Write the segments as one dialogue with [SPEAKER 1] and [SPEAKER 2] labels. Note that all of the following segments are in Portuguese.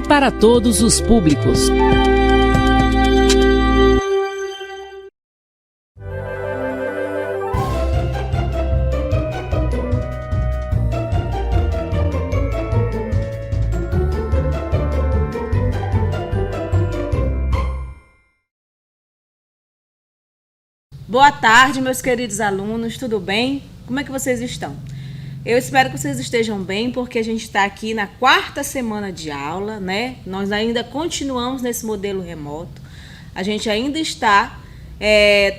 [SPEAKER 1] para todos os públicos.
[SPEAKER 2] Boa tarde, meus queridos alunos, tudo bem? Como é que vocês estão? Eu espero que vocês estejam bem, porque a gente está aqui na 4ª semana de aula, né? Nós ainda continuamos nesse modelo remoto. A gente ainda está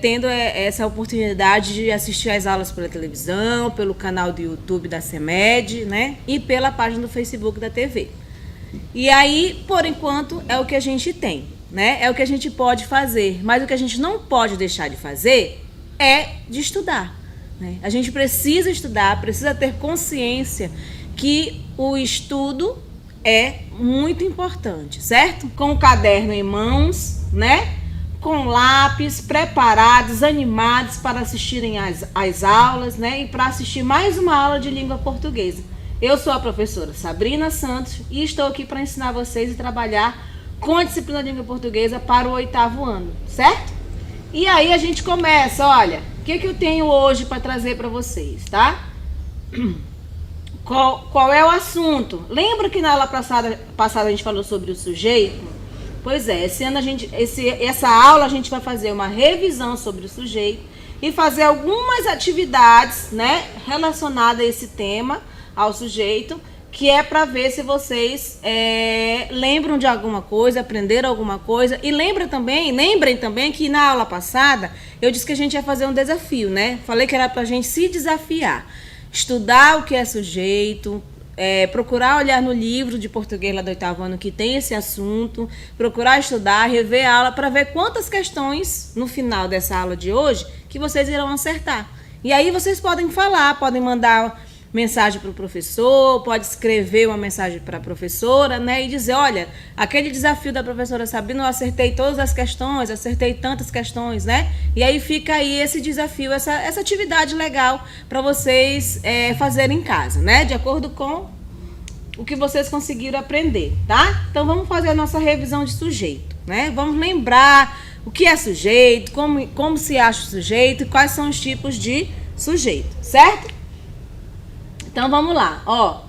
[SPEAKER 2] tendo essa oportunidade de assistir às aulas pela televisão, pelo canal do YouTube da CEMED, né? E pela página do Facebook da TV. E aí, por enquanto, é o que a gente tem. Né? É o que a gente pode fazer, mas o que a gente não pode deixar de fazer é de estudar, né? A gente precisa estudar, precisa ter consciência que o estudo é muito importante, certo? Com o caderno em mãos, né? Com lápis, preparados, animados para assistirem às aulas, né? E para assistir mais uma aula de língua portuguesa. Eu sou a professora Sabrina Santos e estou aqui para ensinar vocês a trabalhar com a disciplina de língua portuguesa para o 8º ano, certo? E aí a gente começa, olha, o que eu tenho hoje para trazer para vocês, tá? Qual é o assunto? Lembra que na aula passada a gente falou sobre o sujeito? Pois é, esse ano essa aula a gente vai fazer uma revisão sobre o sujeito e fazer algumas atividades, né, relacionadas a esse tema, ao sujeito, que é para ver se vocês lembram de alguma coisa, aprenderam alguma coisa. E lembrem também que na aula passada eu disse que a gente ia fazer um desafio, né? Falei que era para a gente se desafiar, estudar o que é sujeito, procurar olhar no livro de português lá do 8º ano que tem esse assunto, procurar estudar, rever a aula para ver quantas questões no final dessa aula de hoje que vocês irão acertar. E aí vocês podem falar, podem mandar mensagem para o professor, pode escrever uma mensagem para a professora, né, e dizer, olha, aquele desafio da professora Sabrina, eu acertei todas as questões, acertei tantas questões, né, e aí fica aí esse desafio, essa atividade legal para vocês fazerem em casa, né, de acordo com o que vocês conseguiram aprender, tá? Então vamos fazer a nossa revisão de sujeito, né, vamos lembrar o que é sujeito, como se acha o sujeito e quais são os tipos de sujeito, certo? Então vamos lá, ó.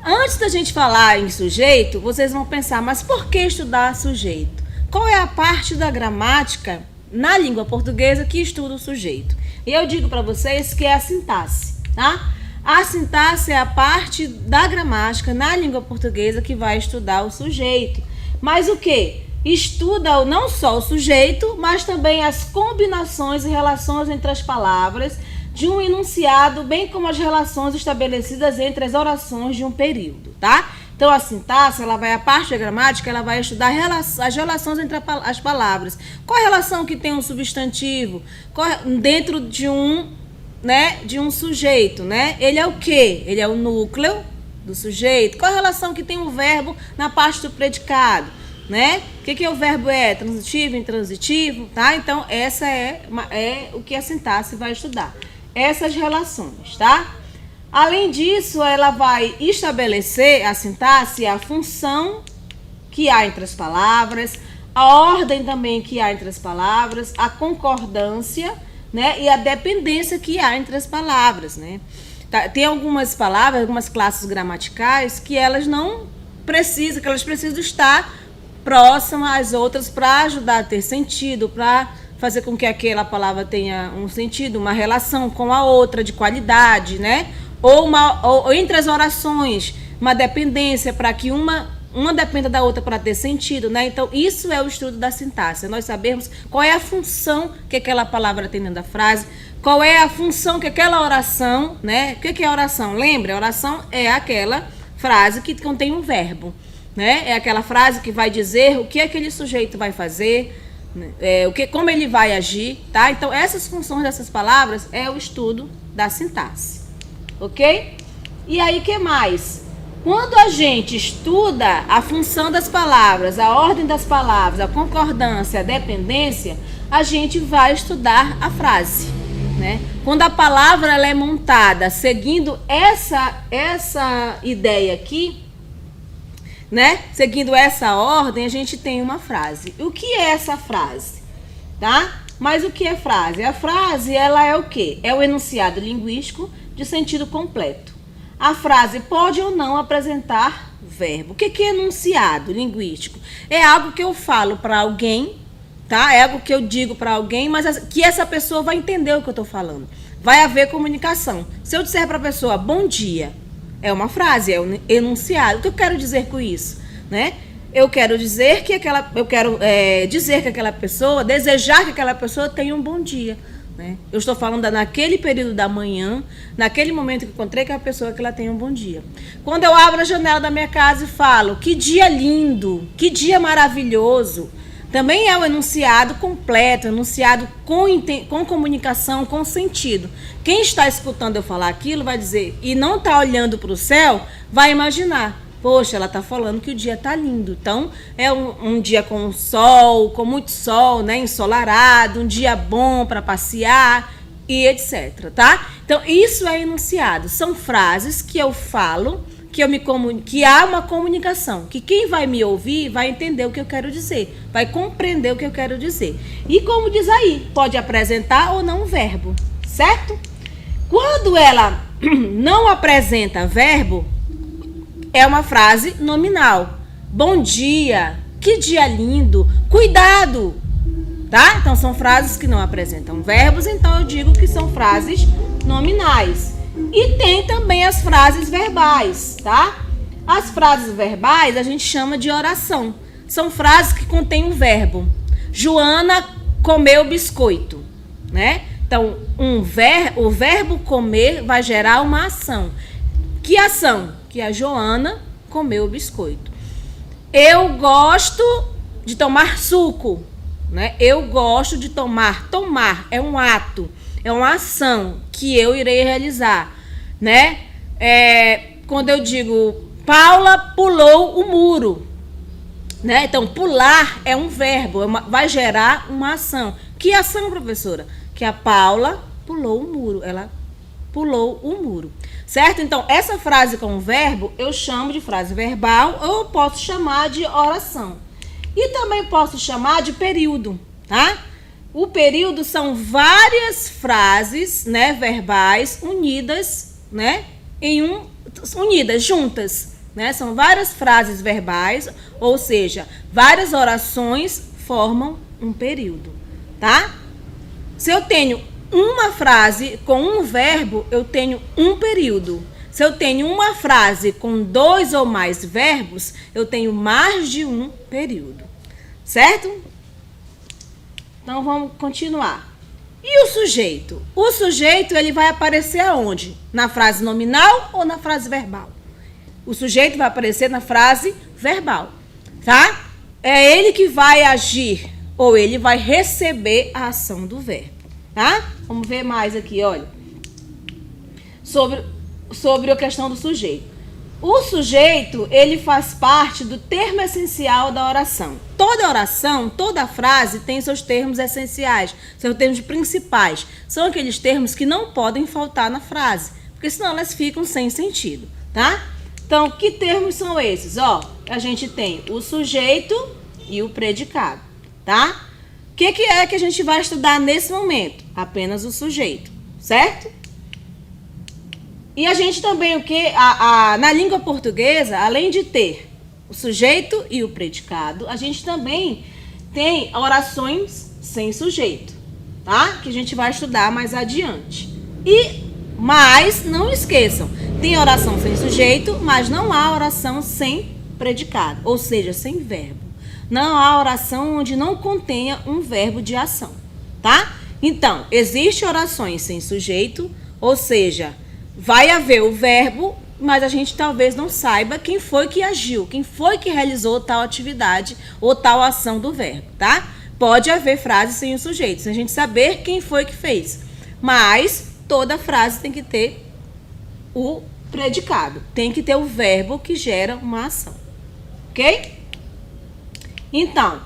[SPEAKER 2] Antes da gente falar em sujeito, vocês vão pensar, mas por que estudar sujeito? Qual é a parte da gramática na língua portuguesa que estuda o sujeito? E eu digo para vocês que é a sintaxe, tá? A sintaxe é a parte da gramática na língua portuguesa que vai estudar o sujeito. Mas o quê? Estuda não só o sujeito, mas também as combinações e relações entre as palavras de um enunciado, bem como as relações estabelecidas entre as orações de um período, tá? Então, a sintaxe, a parte da gramática, ela vai estudar as relações entre as palavras. Qual a relação que tem um substantivo dentro de um sujeito, né? Ele é o quê? Ele é o núcleo do sujeito. Qual a relação que tem um verbo na parte do predicado, né? O que é o verbo transitivo, intransitivo, tá? Então, essa é o que a sintaxe vai estudar. Essas relações, tá? Além disso, ela vai estabelecer, a sintaxe, a função que há entre as palavras, a ordem também que há entre as palavras, a concordância, né? E a dependência que há entre as palavras, né? Tem algumas palavras, algumas classes gramaticais que elas não precisam, que elas precisam estar próximas às outras para ajudar a ter sentido, para fazer com que aquela palavra tenha um sentido, uma relação com a outra de qualidade, né? Ou entre as orações, uma dependência para que uma dependa da outra para ter sentido, né? Então, isso é o estudo da sintaxe. Nós sabemos qual é a função que aquela palavra tem dentro da frase, qual é a função que aquela oração, né? O que é a oração? Lembra? A oração é aquela frase que contém um verbo, né? É aquela frase que vai dizer o que aquele sujeito vai fazer, como ele vai agir, tá? Então, essas funções dessas palavras é o estudo da sintaxe, ok? E aí, o que mais? Quando a gente estuda a função das palavras, a ordem das palavras, a concordância, a dependência, a gente vai estudar a frase, né? Quando a palavra ela é montada seguindo essa ideia aqui, né? Seguindo essa ordem, a gente tem uma frase. O que é essa frase? Tá? Mas o que é frase? A frase, ela é o quê? É o enunciado linguístico de sentido completo. A frase pode ou não apresentar verbo. O que é enunciado linguístico? É algo que eu falo para alguém, tá? É algo que eu digo para alguém, mas que essa pessoa vai entender o que eu estou falando. Vai haver comunicação. Se eu disser para a pessoa, bom dia, é uma frase, é um enunciado. O que eu quero dizer com isso, né? Eu quero dizer que aquela pessoa, desejar que aquela pessoa tenha um bom dia, né? Eu estou falando naquele período da manhã, naquele momento que encontrei com a pessoa, que ela tenha um bom dia. Quando eu abro a janela da minha casa e falo, que dia lindo, que dia maravilhoso, também é o enunciado completo, enunciado com comunicação, com sentido. Quem está escutando eu falar aquilo vai dizer, e não está olhando para o céu, vai imaginar. Poxa, ela está falando que o dia está lindo. Então, é um dia com sol, com muito sol, né? Ensolarado, um dia bom para passear e etc, tá? Então, isso é enunciado. São frases que eu falo, que há uma comunicação, que quem vai me ouvir vai entender o que eu quero dizer, vai compreender o que eu quero dizer. E como diz aí, pode apresentar ou não um verbo, certo? Quando ela não apresenta verbo, é uma frase nominal. Bom dia, que dia lindo, cuidado, tá? Então são frases que não apresentam verbos, então eu digo que são frases nominais. E tem também as frases verbais, tá? As frases verbais a gente chama de oração. São frases que contêm um verbo. Joana comeu biscoito, né? Então, o verbo comer vai gerar uma ação. Que ação? Que a Joana comeu o biscoito. Eu gosto de tomar suco, né? Eu gosto de tomar. Tomar é um ato, é uma ação que eu irei realizar, né? Quando eu digo Paula pulou o muro, né? Então, pular é um verbo, vai gerar uma ação. Que ação, professora? Que a Paula pulou o muro, ela pulou o muro. Certo? Então, essa frase com o verbo, eu chamo de frase verbal ou eu posso chamar de oração. E também posso chamar de período, tá? O período são várias frases, né, verbais unidas, né, unidas, juntas, né? São várias frases verbais, ou seja, várias orações formam um período, tá? Se eu tenho uma frase com um verbo, eu tenho um período. Se eu tenho uma frase com 2 ou mais verbos, eu tenho mais de um período. Certo? Então, vamos continuar. E o sujeito? O sujeito, ele vai aparecer aonde? Na frase nominal ou na frase verbal? O sujeito vai aparecer na frase verbal, tá? É ele que vai agir ou ele vai receber a ação do verbo. Tá? Vamos ver mais aqui, olha. Sobre a questão do sujeito. O sujeito, ele faz parte do termo essencial da oração. Toda oração, toda frase tem seus termos essenciais, seus termos principais. São aqueles termos que não podem faltar na frase, porque senão elas ficam sem sentido, tá? Então, que termos são esses? Ó, a gente tem o sujeito e o predicado, tá? O que é que a gente vai estudar nesse momento? Apenas o sujeito, certo? E a gente também, na língua portuguesa, além de ter o sujeito e o predicado, a gente também tem orações sem sujeito, tá? Que a gente vai estudar mais adiante. Mas não esqueçam, tem oração sem sujeito, mas não há oração sem predicado, ou seja, sem verbo. Não há oração onde não contenha um verbo de ação, tá? Então, existe orações sem sujeito, ou seja, vai haver o verbo, mas a gente talvez não saiba quem foi que agiu, quem foi que realizou tal atividade ou tal ação do verbo, tá? Pode haver frase sem o sujeito, sem a gente saber quem foi que fez. Mas toda frase tem que ter o predicado, tem que ter o verbo que gera uma ação, ok? Então,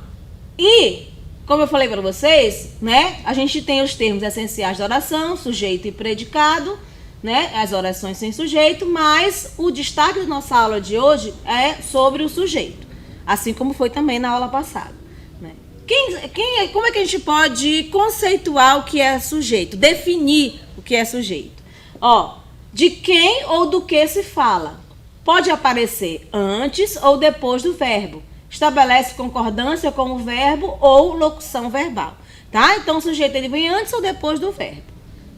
[SPEAKER 2] como eu falei para vocês, né, a gente tem os termos essenciais da oração, sujeito e predicado, né, as orações sem sujeito, mas o destaque da nossa aula de hoje é sobre o sujeito, assim como foi também na aula passada, né? Como é que a gente pode conceituar o que é sujeito, definir o que é sujeito? De quem ou do que se fala. Pode aparecer antes ou depois do verbo. Estabelece concordância com o verbo ou locução verbal, tá? Então, o sujeito ele vem antes ou depois do verbo,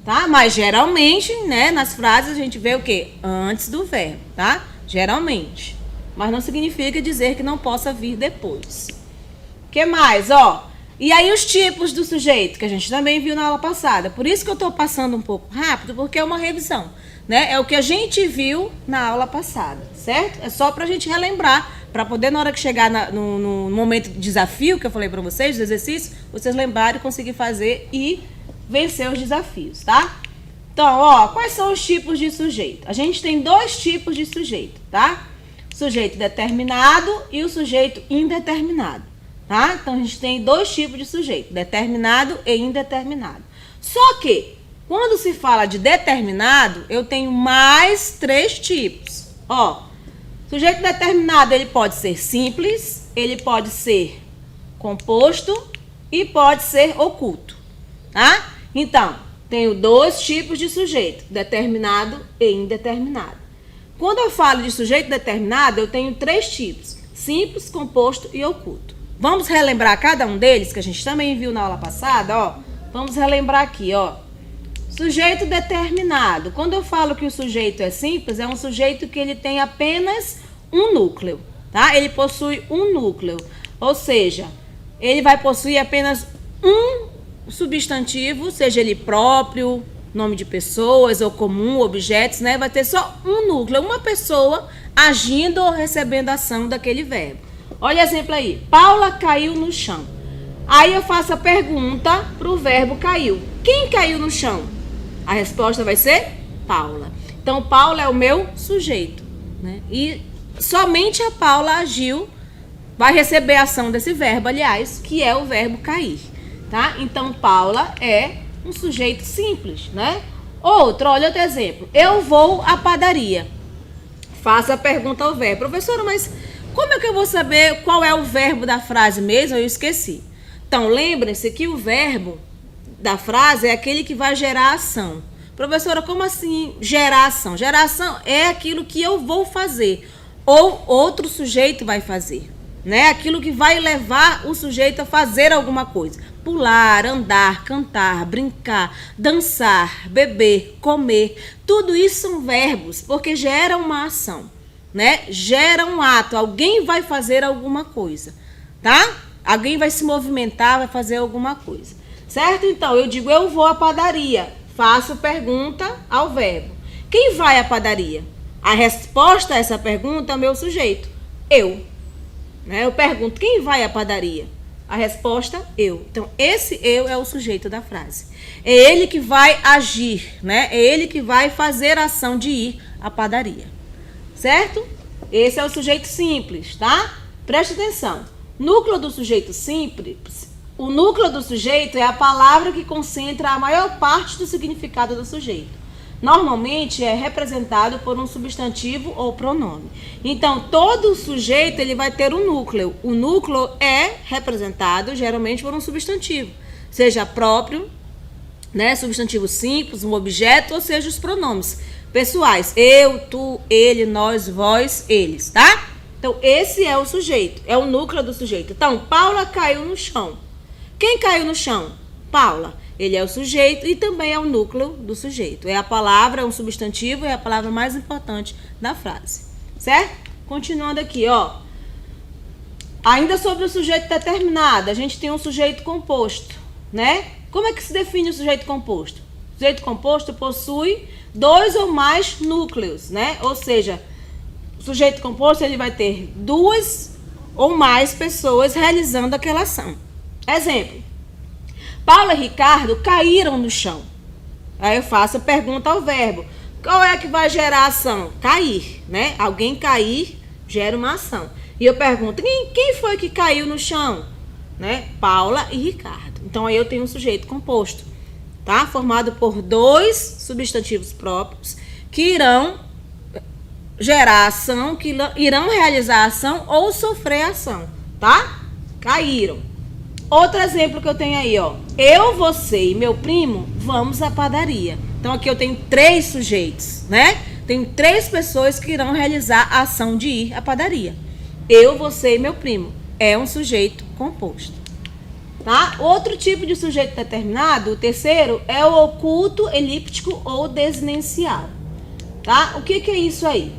[SPEAKER 2] tá? Mas, geralmente, né, nas frases a gente vê o quê? Antes do verbo, tá? Geralmente. Mas não significa dizer que não possa vir depois. O que mais? E aí os tipos do sujeito, que a gente também viu na aula passada. Por isso que eu estou passando um pouco rápido, porque é uma revisão, né? É o que a gente viu na aula passada, certo? É só para a gente relembrar, para poder, na hora que chegar no momento de desafio, que eu falei para vocês, do exercício, vocês lembrarem, conseguir fazer e vencer os desafios, tá? Então, quais são os tipos de sujeito? A gente tem 2 tipos de sujeito, tá? Sujeito determinado e o sujeito indeterminado, tá? Então, a gente tem 2 tipos de sujeito, determinado e indeterminado. Só que, quando se fala de determinado, eu tenho mais 3 tipos. Sujeito determinado, ele pode ser simples, ele pode ser composto e pode ser oculto, tá? Então, tenho 2 tipos de sujeito, determinado e indeterminado. Quando eu falo de sujeito determinado, eu tenho 3 tipos, simples, composto e oculto. Vamos relembrar cada um deles, que a gente também viu na aula passada, Vamos relembrar aqui, Sujeito determinado. Quando eu falo que o sujeito é simples, é um sujeito que ele tem apenas um núcleo, tá? Ele possui um núcleo, ou seja, ele vai possuir apenas um substantivo, seja ele próprio, nome de pessoas ou comum, objetos, né? Vai ter só um núcleo, uma pessoa agindo ou recebendo ação daquele verbo. Olha o exemplo aí. Paula caiu no chão. Aí eu faço a pergunta para o verbo caiu. Quem caiu no chão? A resposta vai ser Paula. Então, Paula é o meu sujeito, né? E somente a Paula agiu, vai receber a ação desse verbo, aliás, que é o verbo cair, tá? Então, Paula é um sujeito simples, né? Olha outro exemplo. Eu vou à padaria. Faça a pergunta ao verbo. Professora, mas como é que eu vou saber qual é o verbo da frase mesmo? Eu esqueci. Então, lembrem-se que o verbo da frase é aquele que vai gerar ação. Professora, como assim gerar ação? Gerar ação é aquilo que eu vou fazer ou outro sujeito vai fazer, né? Aquilo que vai levar o sujeito a fazer alguma coisa. Pular, andar, cantar, brincar, dançar, beber, comer. Tudo isso são verbos, porque gera uma ação, né? Gera um ato. Alguém vai fazer alguma coisa, tá? Alguém vai se movimentar, vai fazer alguma coisa. Certo? Então, eu digo, eu vou à padaria. Faço pergunta ao verbo. Quem vai à padaria? A resposta a essa pergunta é o meu sujeito. Eu. Né? Eu pergunto, quem vai à padaria? A resposta, eu. Então, esse eu é o sujeito da frase. É ele que vai agir, né? É ele que vai fazer a ação de ir à padaria. Certo? Esse é o sujeito simples, tá? Preste atenção. Núcleo do sujeito simples. O núcleo do sujeito é a palavra que concentra a maior parte do significado do sujeito. Normalmente é representado por um substantivo ou pronome. Então, todo sujeito ele vai ter um núcleo. O núcleo é representado geralmente por um substantivo, seja próprio, né, substantivo simples, um objeto, ou seja, os pronomes pessoais. Eu, tu, ele, nós, vós, eles, tá? Então, esse é o sujeito, é o núcleo do sujeito. Então, Paula caiu no chão. Quem caiu no chão? Paula. Ele é o sujeito e também é o núcleo do sujeito. É a palavra, é um substantivo, é a palavra mais importante da frase. Certo? Continuando aqui, Ainda sobre o sujeito determinado, a gente tem um sujeito composto, né? Como é que se define o sujeito composto? O sujeito composto possui 2 ou mais núcleos, né? Ou seja, o sujeito composto ele vai ter 2 ou mais pessoas realizando aquela ação. Exemplo. Paula e Ricardo caíram no chão. Aí eu faço a pergunta ao verbo. Qual é que vai gerar a ação? Cair, né? Alguém cair gera uma ação. E eu pergunto, quem foi que caiu no chão? Né? Paula e Ricardo. Então aí eu tenho um sujeito composto, tá? Formado por dois substantivos próprios que irão gerar ação, que irão realizar ação ou sofrer ação, tá? Caíram. Outro exemplo que eu tenho aí, ó. Eu, você e meu primo vamos à padaria. Então aqui eu tenho 3 sujeitos, né? Tem 3 pessoas que irão realizar a ação de ir à padaria. Eu, você e meu primo. É um sujeito composto. Tá? Outro tipo de sujeito determinado, o terceiro, é o oculto, elíptico ou desinencial. Tá? O que é isso aí?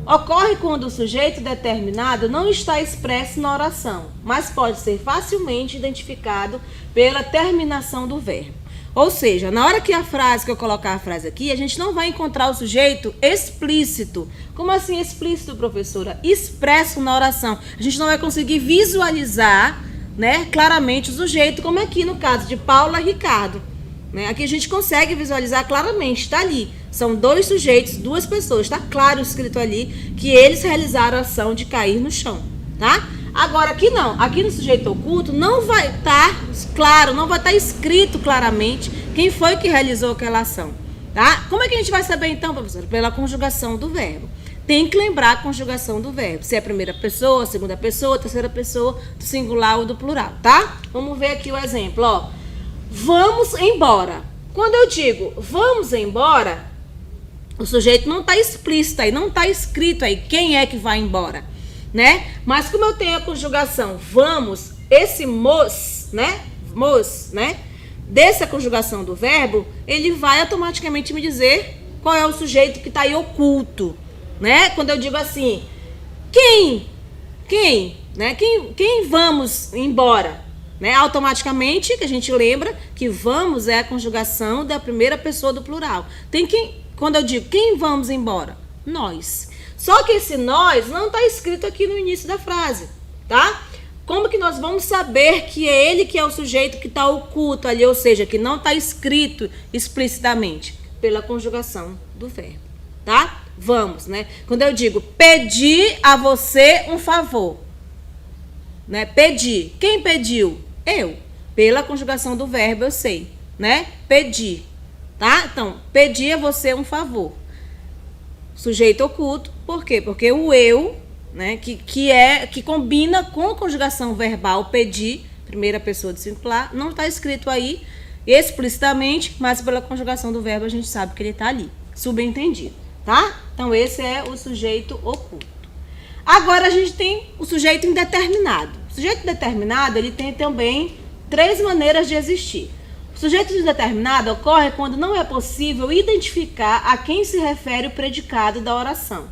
[SPEAKER 2] Ocorre quando o sujeito determinado não está expresso na oração, mas pode ser facilmente identificado pela terminação do verbo. Ou seja, na hora que eu colocar a frase aqui, a gente não vai encontrar o sujeito explícito. Como assim explícito, professora? Expresso na oração. A gente não vai conseguir visualizar, né, claramente o sujeito, como aqui no caso de Paula e Ricardo. Né? Aqui a gente consegue visualizar claramente, está ali. São 2 sujeitos, 2 pessoas, está claro escrito ali que eles realizaram a ação de cair no chão, tá? Agora aqui não, aqui no sujeito oculto não vai estar claro, não vai estar escrito claramente quem foi que realizou aquela ação, tá? Como é que a gente vai saber então, professora? Pela conjugação do verbo. Tem que lembrar a conjugação do verbo, se é a primeira pessoa, a segunda pessoa, a terceira pessoa, do singular ou do plural, tá? Vamos ver aqui o exemplo, ó. Vamos embora. Quando eu digo vamos embora, o sujeito não está explícito aí, não está escrito aí quem é que vai embora, né? Mas como eu tenho a conjugação vamos, esse mos, né? Mos, né? Dessa conjugação do verbo, ele vai automaticamente me dizer qual é o sujeito que está aí oculto, né? Quando eu digo assim, quem, né? Quem vamos embora? Né? Automaticamente, que a gente lembra que vamos é a conjugação da primeira pessoa do plural. Quando eu digo quem vamos embora? Nós. Só que esse nós não está escrito aqui no início da frase, tá? Como que nós vamos saber que é ele que é o sujeito que está oculto ali, ou seja, que não está escrito explicitamente? Pela conjugação do verbo, tá? Vamos, né? Quando eu digo pedir a você um favor, né? Pedir. Quem pediu? Eu. Pela conjugação do verbo eu sei, né? Pedir, tá? Então, pedir a você um favor. Sujeito oculto, por quê? Porque o eu, né, que combina com a conjugação verbal pedir, primeira pessoa do singular, não está escrito aí explicitamente, mas pela conjugação do verbo a gente sabe que ele está ali, subentendido, tá? Então, esse é o sujeito oculto. Agora, a gente tem o sujeito indeterminado. O sujeito determinado, ele tem também 3 maneiras de existir. O sujeito indeterminado ocorre quando não é possível identificar a quem se refere o predicado da oração,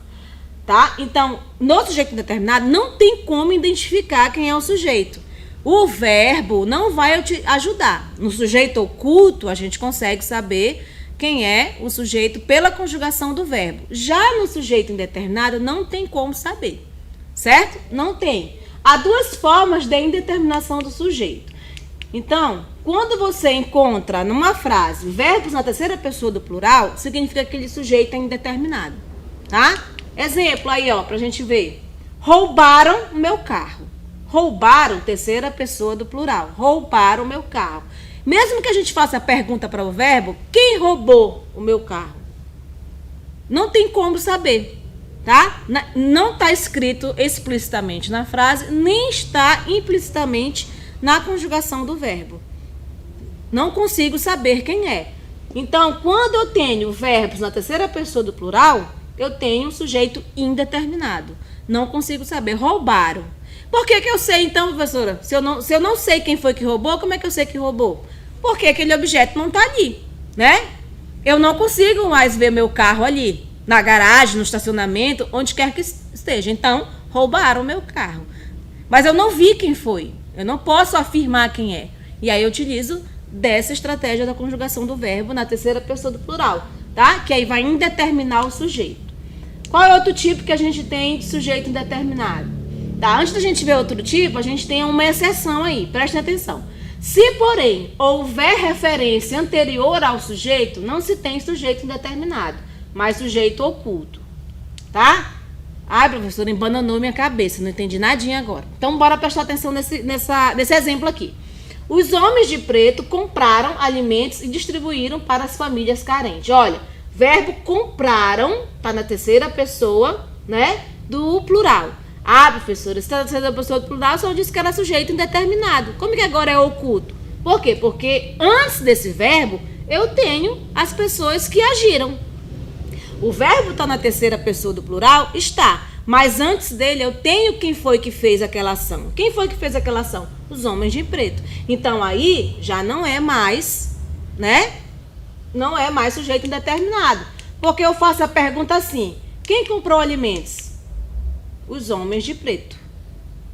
[SPEAKER 2] tá? Então, no sujeito indeterminado, não tem como identificar quem é o sujeito. O verbo não vai te ajudar. No sujeito oculto, a gente consegue saber quem é o sujeito pela conjugação do verbo. Já no sujeito indeterminado, não tem como saber, certo? Não tem. Há 2 formas de indeterminação do sujeito. Então, quando você encontra numa frase verbos na terceira pessoa do plural, significa que aquele sujeito é indeterminado, tá? Exemplo aí, ó, pra gente ver. Roubaram o meu carro. Roubaram, terceira pessoa do plural. Roubaram o meu carro. Mesmo que a gente faça a pergunta para o verbo, quem roubou o meu carro? Não tem como saber, tá? Não está escrito explicitamente na frase, nem está implicitamente na conjugação do verbo. Não consigo saber quem é. Então, quando eu tenho verbos na terceira pessoa do plural, eu tenho um sujeito indeterminado. Não consigo saber. Roubaram. Por que eu sei, então, professora? Se eu não sei quem foi que roubou, como é que eu sei que roubou? Porque aquele objeto não está ali, né? Eu não consigo mais ver meu carro ali, na garagem, no estacionamento, onde quer que esteja. Então, roubaram o meu carro. Mas eu não vi quem foi. Eu não posso afirmar quem é. E aí eu utilizo dessa estratégia da conjugação do verbo na terceira pessoa do plural, tá? Que aí vai indeterminar o sujeito. Qual é outro tipo que a gente tem de sujeito indeterminado? Tá? Antes da gente ver outro tipo, a gente tem uma exceção aí, prestem atenção. Se, porém, houver referência anterior ao sujeito, não se tem sujeito indeterminado, mas sujeito oculto, tá? Ai, professora, embananou minha cabeça, não entendi nadinha agora. Então, bora prestar atenção nesse exemplo aqui. Os homens de preto compraram alimentos e distribuíram para as famílias carentes. Olha, verbo compraram, está na terceira pessoa, né, do plural. Ah, professora, se está na terceira pessoa do plural, só disse que era sujeito indeterminado. Como que agora é oculto? Por quê? Porque antes desse verbo, eu tenho as pessoas que agiram. O verbo está na terceira pessoa do plural? Está. Mas antes dele, eu tenho quem foi que fez aquela ação. Quem foi que fez aquela ação? Os homens de preto. Então, aí, já não é mais, né? Não é mais sujeito indeterminado. Porque eu faço a pergunta assim: quem comprou alimentos? Os homens de preto.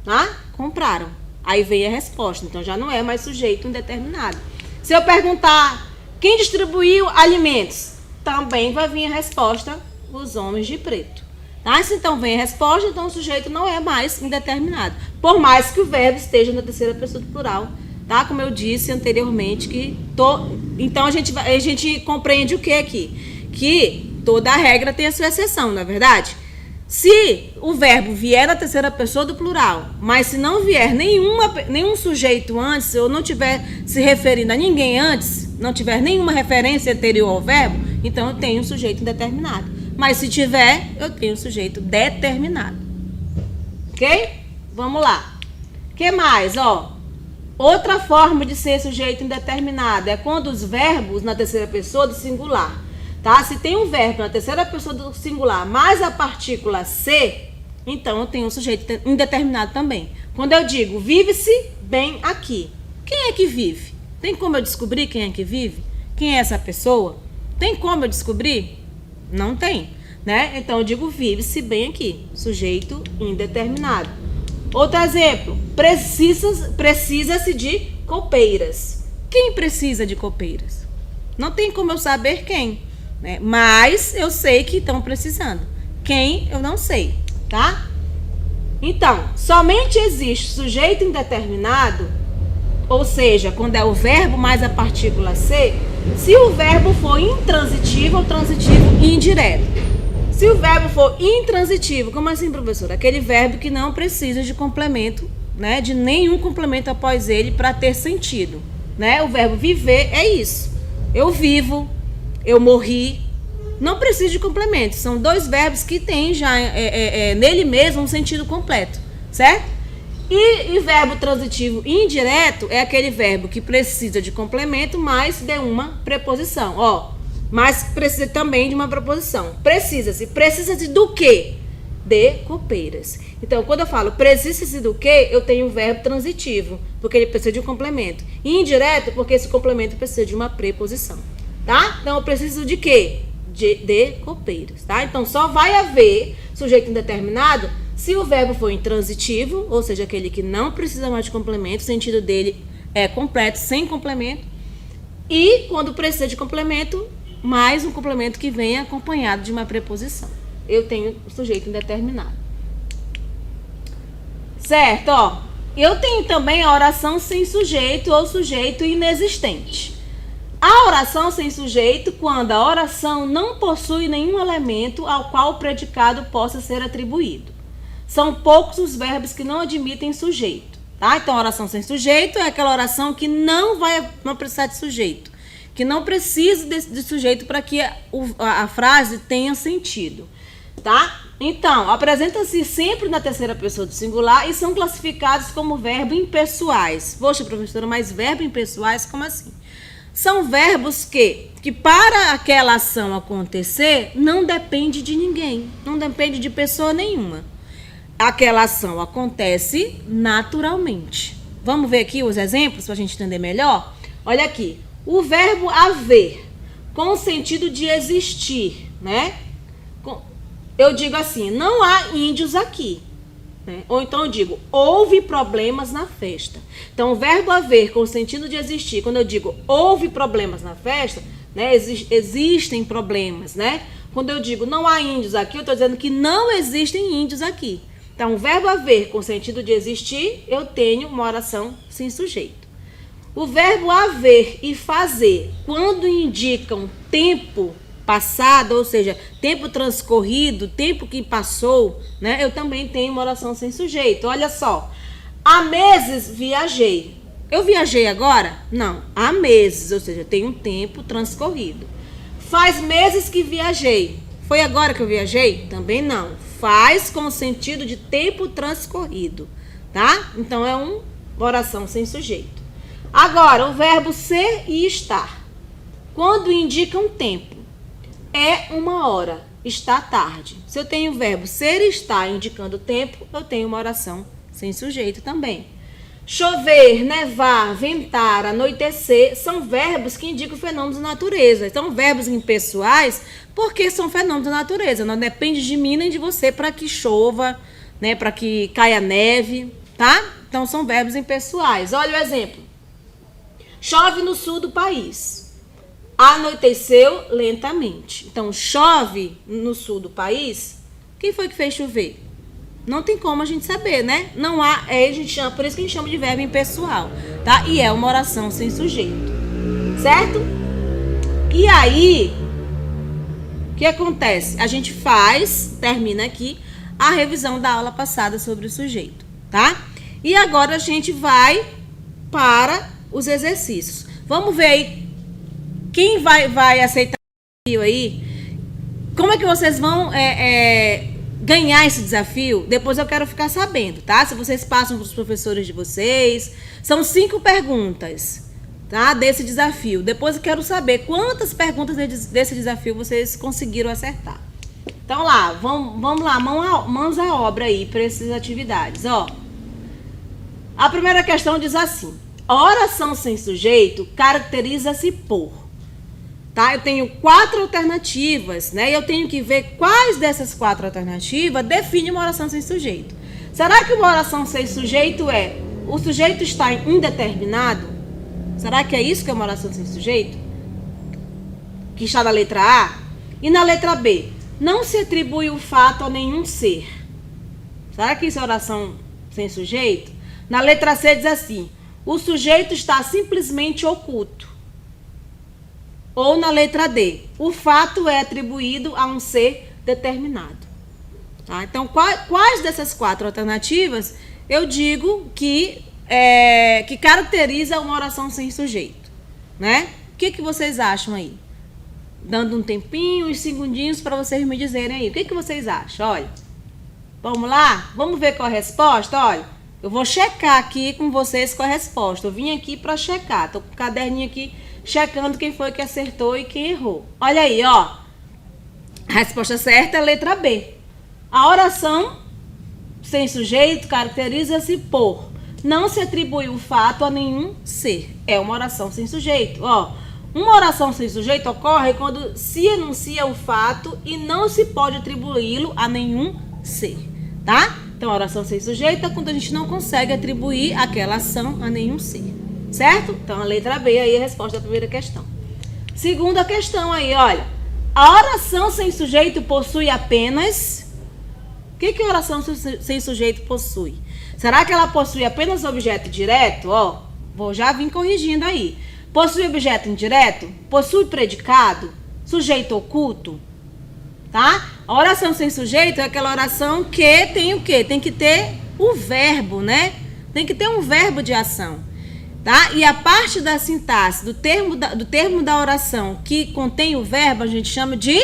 [SPEAKER 2] Tá? Compraram. Aí vem a resposta. Então, já não é mais sujeito indeterminado. Se eu perguntar quem distribuiu alimentos, também vai vir a resposta: os homens de preto. Tá? Se então vem a resposta, então o sujeito não é mais indeterminado. Por mais que o verbo esteja na terceira pessoa do plural. Tá? Como eu disse anteriormente, então a gente compreende o que aqui? Que toda regra tem a sua exceção, não é verdade? Se o verbo vier na terceira pessoa do plural, mas se não vier nenhum sujeito antes, ou não estiver se referindo a ninguém antes, não tiver nenhuma referência anterior ao verbo, então eu tenho um sujeito indeterminado. Mas se tiver, eu tenho um sujeito determinado. Ok? Vamos lá. O que mais? Outra forma de ser sujeito indeterminado é quando os verbos na terceira pessoa do singular. Tá? Se tem um verbo na terceira pessoa do singular mais a partícula ser, então eu tenho um sujeito indeterminado também. Quando eu digo vive-se bem aqui, quem é que vive? Tem como eu descobrir quem é que vive? Quem é essa pessoa? Tem como eu descobrir? Não tem, né? Então eu digo vive-se bem aqui, sujeito indeterminado. Outro exemplo, precisa-se de copeiras. Quem precisa de copeiras? Não tem como eu saber quem. Né? Mas eu sei que estão precisando. Quem, eu não sei, tá? Então, somente existe sujeito indeterminado, ou seja, quando é o verbo mais a partícula ser, se o verbo for intransitivo ou transitivo indireto. Se o verbo for intransitivo, como assim, professora? Aquele verbo que não precisa de complemento, né? De nenhum complemento após ele para ter sentido, né? O verbo viver é isso. Eu vivo, eu morri, não precisa de complemento. São dois verbos que têm já nele mesmo um sentido completo, certo? E verbo transitivo indireto é aquele verbo que precisa de complemento, mas de uma preposição. Mas precisa também de uma preposição. Precisa-se do quê? De copeiras. Então, quando eu falo precisa-se do quê, eu tenho o verbo transitivo, porque ele precisa de um complemento. E indireto, porque esse complemento precisa de uma preposição. Tá? Então, eu preciso de quê? De copeiras, tá? Então, só vai haver sujeito indeterminado se o verbo for intransitivo, ou seja, aquele que não precisa mais de complemento, o sentido dele é completo, sem complemento. E, quando precisa de complemento, mais um complemento que venha acompanhado de uma preposição. Eu tenho sujeito indeterminado. Certo? Eu tenho também a oração sem sujeito ou sujeito inexistente. A oração sem sujeito, quando a oração não possui nenhum elemento ao qual o predicado possa ser atribuído. São poucos os verbos que não admitem sujeito, tá? Então, a oração sem sujeito é aquela oração que não precisar de sujeito, que não precisa de sujeito para que a frase tenha sentido, tá? Então, apresenta-se sempre na terceira pessoa do singular e são classificados como verbo impessoais. Poxa, professora, mas verbo impessoais, como assim? São verbos que para aquela ação acontecer, não depende de ninguém, não depende de pessoa nenhuma. Aquela ação acontece naturalmente. Vamos ver aqui os exemplos para a gente entender melhor? Olha aqui, o verbo haver, com o sentido de existir, né? Eu digo assim, não há índios aqui. Né? Ou então eu digo, houve problemas na festa. Então, o verbo haver com o sentido de existir, quando eu digo houve problemas na festa, né? Existem problemas, né? Quando eu digo não há índios aqui, eu estou dizendo que não existem índios aqui. Então, o verbo haver com o sentido de existir, eu tenho uma oração sem sujeito. O verbo haver e fazer, quando indicam tempo passado, ou seja, tempo transcorrido, tempo que passou, né? Eu também tenho uma oração sem sujeito. Olha só, há meses viajei. Eu viajei agora? Não, há meses, ou seja, tem um tempo transcorrido. Faz meses que viajei. Foi agora que eu viajei? Também não. Faz com o sentido de tempo transcorrido, tá? Então é uma oração sem sujeito. Agora, o verbo ser e estar. Quando indica um tempo, é uma hora, está tarde. Se eu tenho o verbo ser e estar indicando tempo, eu tenho uma oração sem sujeito também. Chover, nevar, ventar, anoitecer são verbos que indicam fenômenos da natureza. São verbos impessoais porque são fenômenos da natureza. Não depende de mim nem de você para que chova, né, para que caia neve, tá? Então são verbos impessoais. Olha o exemplo. Chove no sul do país. Anoiteceu lentamente. Então chove no sul do país. Quem foi que fez chover? Não tem como a gente saber, né? Não há, a gente chama, por isso que a gente chama de verbo impessoal, tá? E é uma oração sem sujeito, certo? E aí, o que acontece? A gente termina aqui a revisão da aula passada sobre o sujeito, tá? E agora a gente vai para os exercícios. Vamos ver aí quem vai aceitar o desafio aí. Como é que vocês vão ganhar esse desafio? Depois eu quero ficar sabendo, tá? Se vocês passam para os professores de vocês. São 5 perguntas, tá? Desse desafio. Depois eu quero saber quantas perguntas desse desafio vocês conseguiram acertar. Então lá, vamos lá, mãos à obra aí para essas atividades, ó. A primeira questão diz assim: a oração sem sujeito caracteriza-se por... Tá? Eu tenho 4 alternativas, né? E eu tenho que ver quais dessas 4 alternativas define uma oração sem sujeito. Será que uma oração sem sujeito o sujeito está indeterminado? Será que é isso que é uma oração sem sujeito? Que está na letra A? E na letra B? Não se atribui o fato a nenhum ser. Será que isso é oração sem sujeito? Na letra C diz assim: o sujeito está simplesmente oculto. Ou na letra D, o fato é atribuído a um ser determinado. Tá? Então, quais dessas 4 alternativas eu digo que caracteriza uma oração sem sujeito? Né? O que vocês acham aí? Dando um tempinho, uns segundinhos para vocês me dizerem aí. O que vocês acham? Olha, vamos lá? Vamos ver qual a resposta? Olha, eu vou checar aqui com vocês qual a resposta. Eu vim aqui para checar. Estou com o caderninho aqui checando quem foi que acertou e quem errou. Olha aí, ó. A resposta certa é a letra B. A oração sem sujeito caracteriza-se por não se atribui o fato a nenhum ser. É uma oração sem sujeito. Ó, uma oração sem sujeito ocorre quando se enuncia o fato e não se pode atribuí-lo a nenhum ser, tá? Então, a oração sem sujeito é quando a gente não consegue atribuir aquela ação a nenhum ser. Certo? Então, a letra B aí é a resposta da primeira questão. Segunda questão aí, olha. A oração sem sujeito possui apenas... O que a oração sem sujeito possui? Será que ela possui apenas objeto direto? Ó, vou já vir corrigindo aí. Possui objeto indireto? Possui predicado? Sujeito oculto? Tá? A oração sem sujeito é aquela oração que tem o quê? Tem que ter o verbo, né? Tem que ter um verbo de ação. Tá? E a parte da sintaxe, do termo da oração que contém o verbo, a gente chama de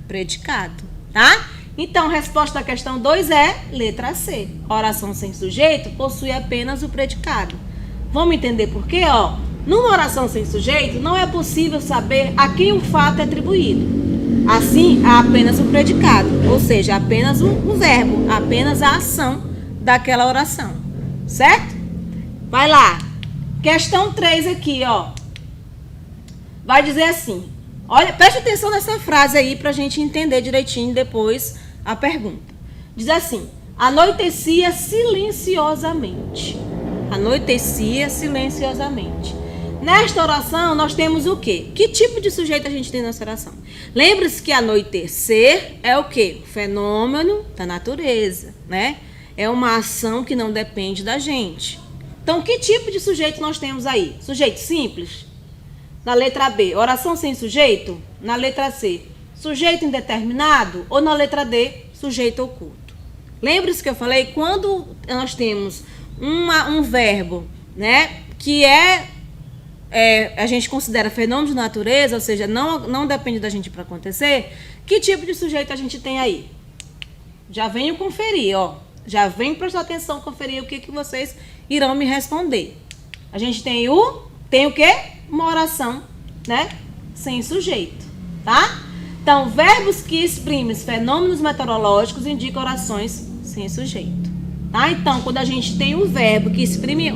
[SPEAKER 2] predicado, tá? Então, a resposta da questão 2 é letra C. A oração sem sujeito possui apenas o predicado. Vamos entender por quê? Ó, numa oração sem sujeito, não é possível saber a quem o fato é atribuído. Assim, há apenas o predicado, ou seja, apenas o verbo, apenas a ação daquela oração, certo? Vai lá. Questão 3 aqui, ó. Vai dizer assim. Olha, preste atenção nessa frase aí pra gente entender direitinho depois a pergunta. Diz assim: anoitecia silenciosamente. Anoitecia silenciosamente. Nesta oração, nós temos o quê? Que tipo de sujeito a gente tem nessa oração? Lembre-se que anoitecer é o quê? O fenômeno da natureza, né? É uma ação que não depende da gente. Então, que tipo de sujeito nós temos aí? Sujeito simples? Na letra B, oração sem sujeito? Na letra C, sujeito indeterminado? Ou na letra D, sujeito oculto? Lembre-se que eu falei, quando nós temos um verbo, né, a gente considera fenômeno de natureza, ou seja, não depende da gente para acontecer, que tipo de sujeito a gente tem aí? Já venho conferir, ó. Já venho prestar atenção, conferir o que vocês irão me responder. A gente tem o quê? Uma oração, né? Sem sujeito, tá? Então, verbos que exprimem fenômenos meteorológicos indicam orações sem sujeito, tá? Então, quando a gente tem um verbo que exprime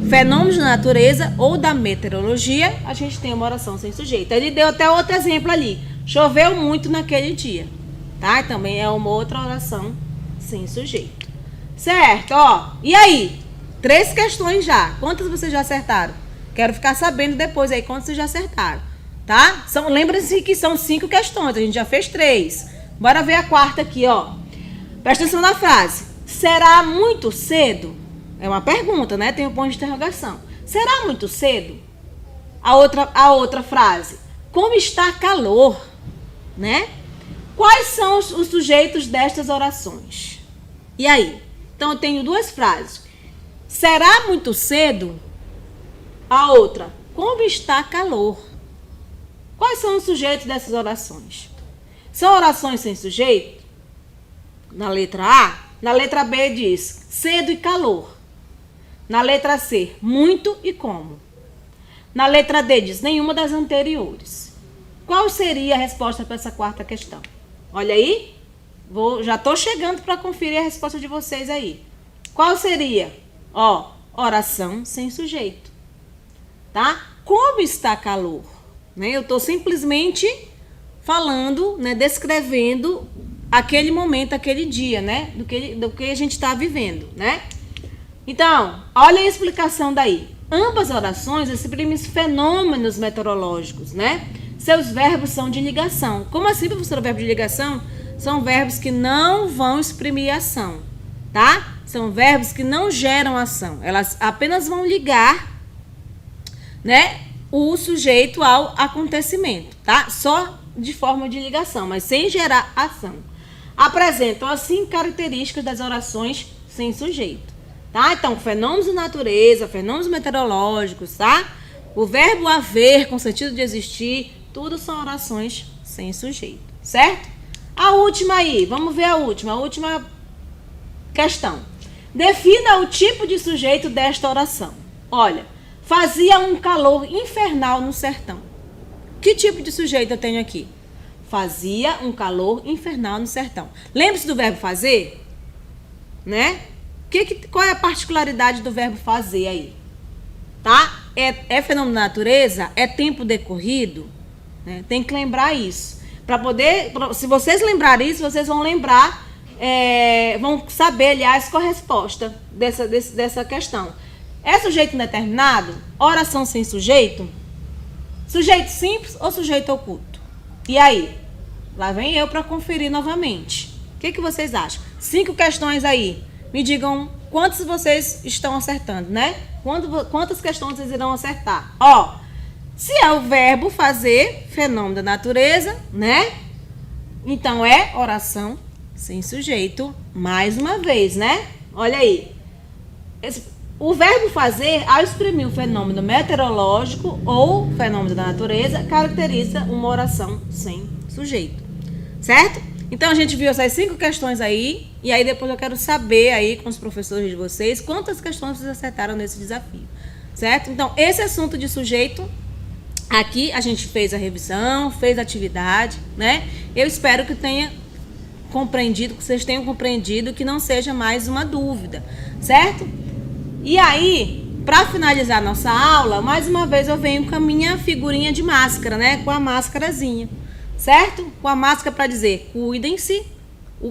[SPEAKER 2] fenômenos da natureza ou da meteorologia, a gente tem uma oração sem sujeito. Ele deu até outro exemplo ali. Choveu muito naquele dia, tá? Também é uma outra oração sem sujeito. Certo, ó. E aí? 3 questões já. Quantas vocês já acertaram? Quero ficar sabendo depois aí quantas vocês já acertaram, tá? Lembre-se que são 5 questões. A gente já fez 3. Bora ver a quarta aqui, ó. Presta atenção na frase. Será muito cedo? É uma pergunta, né? Tem um ponto de interrogação. Será muito cedo? A outra frase. Como está calor? Né? Quais são os sujeitos destas orações? E aí? Então, eu tenho 2 frases. Será muito cedo? A outra. Como está calor? Quais são os sujeitos dessas orações? São orações sem sujeito? Na letra A. Na letra B diz cedo e calor. Na letra C, muito e como. Na letra D diz nenhuma das anteriores. Qual seria a resposta para essa quarta questão? Olha aí. Já estou chegando para conferir a resposta de vocês aí. Qual seria? Ó, oração sem sujeito. Tá? Como está calor? Né? Eu estou simplesmente falando, né, descrevendo aquele momento, aquele dia, né? Do que a gente está vivendo, né? Então, olha a explicação daí. Ambas orações exprimem fenômenos meteorológicos, né? Seus verbos são de ligação. Como assim, professora, verbo de ligação? São verbos que não vão exprimir ação, tá? São verbos que não geram ação. Elas apenas vão ligar, né, o sujeito ao acontecimento, tá? Só de forma de ligação, mas sem gerar ação. Apresentam, assim, características das orações sem sujeito, tá? Então, fenômenos de natureza, fenômenos meteorológicos, tá? O verbo haver, com sentido de existir, tudo são orações sem sujeito, certo? A última aí, vamos ver a última questão. Defina o tipo de sujeito desta oração. Olha, fazia um calor infernal no sertão. Que tipo de sujeito eu tenho aqui? Fazia um calor infernal no sertão. Lembre-se do verbo fazer? Né? Qual é a particularidade do verbo fazer aí? Tá? É fenômeno da natureza? É tempo decorrido? Né? Tem que lembrar isso. Se vocês lembrarem isso, vocês vão lembrar, vão saber, aliás, qual a resposta dessa questão. É sujeito indeterminado? Oração sem sujeito? Sujeito simples ou sujeito oculto? E aí? Lá vem eu para conferir novamente. O que vocês acham? 5 questões aí. Me digam quantos vocês estão acertando, né? Quantas questões vocês irão acertar? Ó, se é o verbo fazer, fenômeno da natureza, né? Então é oração sem sujeito, mais uma vez, né? Olha aí. O verbo fazer, ao exprimir um fenômeno meteorológico ou fenômeno da natureza, caracteriza uma oração sem sujeito, certo? Então a gente viu essas 5 questões aí, e aí depois eu quero saber aí com os professores de vocês quantas questões vocês acertaram nesse desafio, certo? Então esse assunto de sujeito, aqui a gente fez a revisão, fez a atividade, né? Eu espero que tenha compreendido, que vocês tenham compreendido, que não seja mais uma dúvida, certo? E aí, para finalizar nossa aula, mais uma vez eu venho com a minha figurinha de máscara, né? Com a máscarazinha, certo? Com a máscara para dizer, cuidem-se,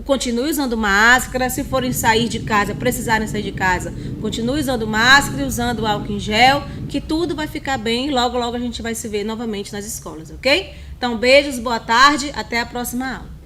[SPEAKER 2] continue usando máscara, se forem sair de casa, precisarem sair de casa, continue usando máscara e usando álcool em gel, que tudo vai ficar bem, logo a gente vai se ver novamente nas escolas, ok? Então, beijos, boa tarde, até a próxima aula.